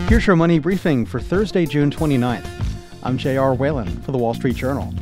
Here's your money briefing for Thursday, June 29th. I'm J.R. Whalen for the Wall Street Journal.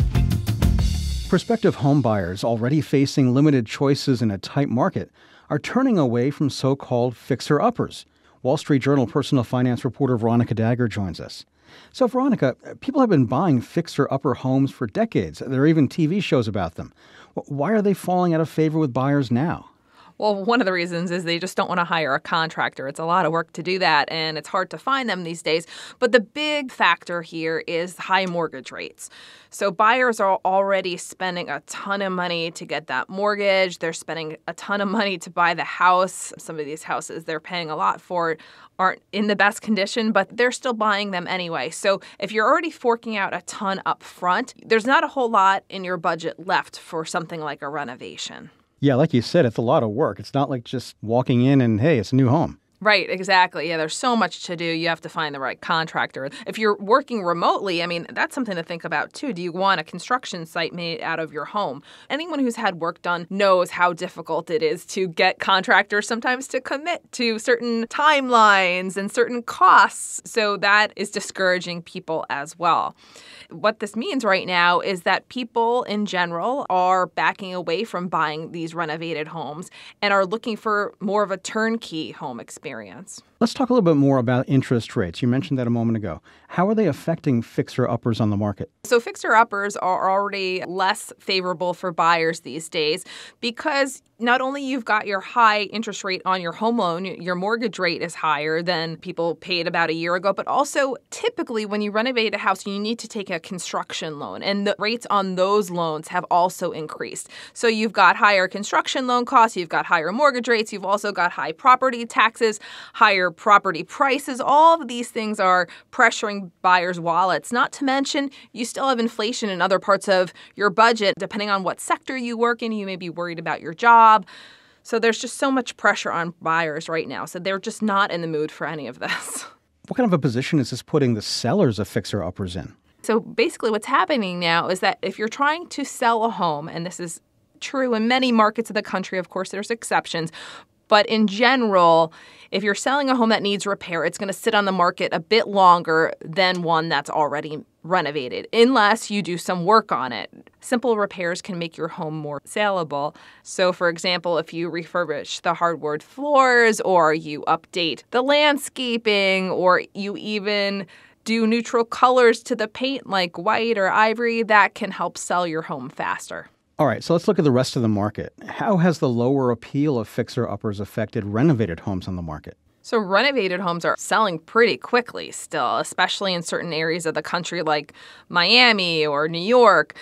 Prospective homebuyers, already facing limited choices in a tight market, are turning away from so-called fixer-uppers. Wall Street Journal personal finance reporter Veronica Dagher joins us. So, Veronica, people have been buying fixer-upper homes for decades. There are even TV shows about them. Why are they falling out of favor with buyers now? Well, one of the reasons is they just don't want to hire a contractor. It's a lot of work to do that, and it's hard to find them these days. But the big factor here is high mortgage rates. So buyers are already spending a ton of money to get that mortgage. They're spending a ton of money to buy the house. Some of these houses they're paying a lot for aren't in the best condition, but they're still buying them anyway. So if you're already forking out a ton up front, there's not a whole lot in your budget left for something like a renovation. Yeah, like you said, it's a lot of work. It's not like just walking in and, hey, it's a new home. Right, exactly. Yeah, there's so much to do. You have to find the right contractor. If you're working remotely, that's something to think about, too. Do you want a construction site made out of your home? Anyone who's had work done knows how difficult it is to get contractors sometimes to commit to certain timelines and certain costs. So that is discouraging people as well. What this means right now is that people in general are backing away from buying these renovated homes and are looking for more of a turnkey home experience. Let's talk a little bit more about interest rates. You mentioned that a moment ago. How are they affecting fixer-uppers on the market? So fixer-uppers are already less favorable for buyers these days because not only you've got your high interest rate on your home loan, your mortgage rate is higher than people paid about a year ago, but also typically when you renovate a house, you need to take a construction loan, and the rates on those loans have also increased. So you've got higher construction loan costs, you've got higher mortgage rates, you've also got high property taxes, higher property prices. All of these things are pressuring buyers' wallets, not to mention you still have inflation in other parts of your budget. Depending on what sector you work in, you may be worried about your job. So there's just so much pressure on buyers right now. So they're just not in the mood for any of this. What kind of a position is this putting the sellers of fixer-uppers in? So basically what's happening now is that if you're trying to sell a home, and this is true in many markets of the country, of course, there's exceptions, but in general, if you're selling a home that needs repair, it's going to sit on the market a bit longer than one that's already renovated, unless you do some work on it. Simple repairs can make your home more saleable. So, for example, if you refurbish the hardwood floors, or you update the landscaping, or you even do neutral colors to the paint like white or ivory, that can help sell your home faster. All right, so let's look at the rest of the market. How has the lower appeal of fixer-uppers affected renovated homes on the market? So renovated homes are selling pretty quickly still, especially in certain areas of the country like Miami or New York.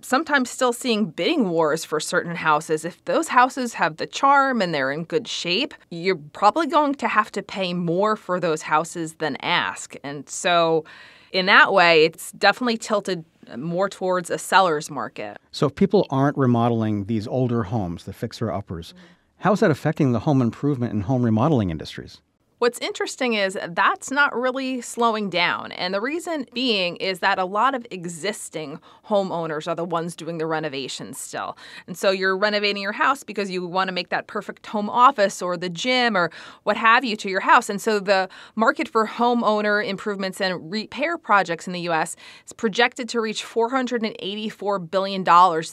Sometimes still seeing bidding wars for certain houses. If those houses have the charm and they're in good shape, you're probably going to have to pay more for those houses than ask. And so in that way, it's definitely tilted more towards a seller's market. So if people aren't remodeling these older homes, the fixer-uppers, how is that affecting the home improvement and home remodeling industries? What's interesting is that's not really slowing down. And the reason being is that a lot of existing homeowners are the ones doing the renovations still. And so you're renovating your house because you want to make that perfect home office or the gym or what have you to your house. And so the market for homeowner improvements and repair projects in the U.S. is projected to reach $484 billion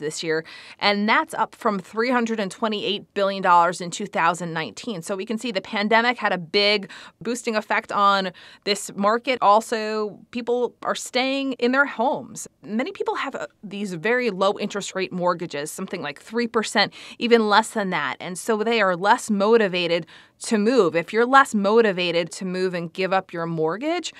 this year. And that's up from $328 billion in 2019. So we can see the pandemic had a big boosting effect on this market. Also, people are staying in their homes. Many people have these very low interest rate mortgages, something like 3%, even less than that. And so they are less motivated to move. If you're less motivated to move and give up your mortgage,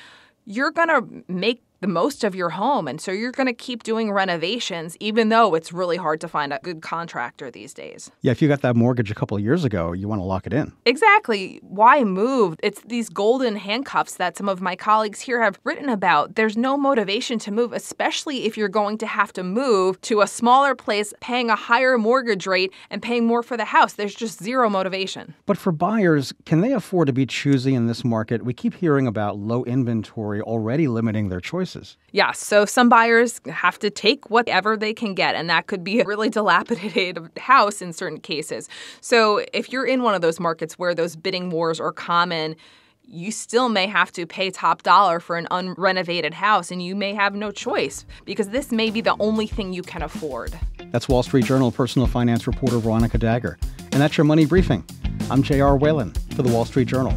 you're going to make the most of your home. And so you're going to keep doing renovations, even though it's really hard to find a good contractor these days. Yeah, if you got that mortgage a couple of years ago, you want to lock it in. Exactly. Why move? It's these golden handcuffs that some of my colleagues here have written about. There's no motivation to move, especially if you're going to have to move to a smaller place, paying a higher mortgage rate and paying more for the house. There's just zero motivation. But for buyers, can they afford to be choosy in this market? We keep hearing about low inventory already limiting their choices. Yeah, so some buyers have to take whatever they can get, and that could be a really dilapidated house in certain cases. So if you're in one of those markets where those bidding wars are common, you still may have to pay top dollar for an unrenovated house, and you may have no choice because this may be the only thing you can afford. That's Wall Street Journal personal finance reporter Veronica Dagher. And that's your Money Briefing. I'm J.R. Whalen for the Wall Street Journal.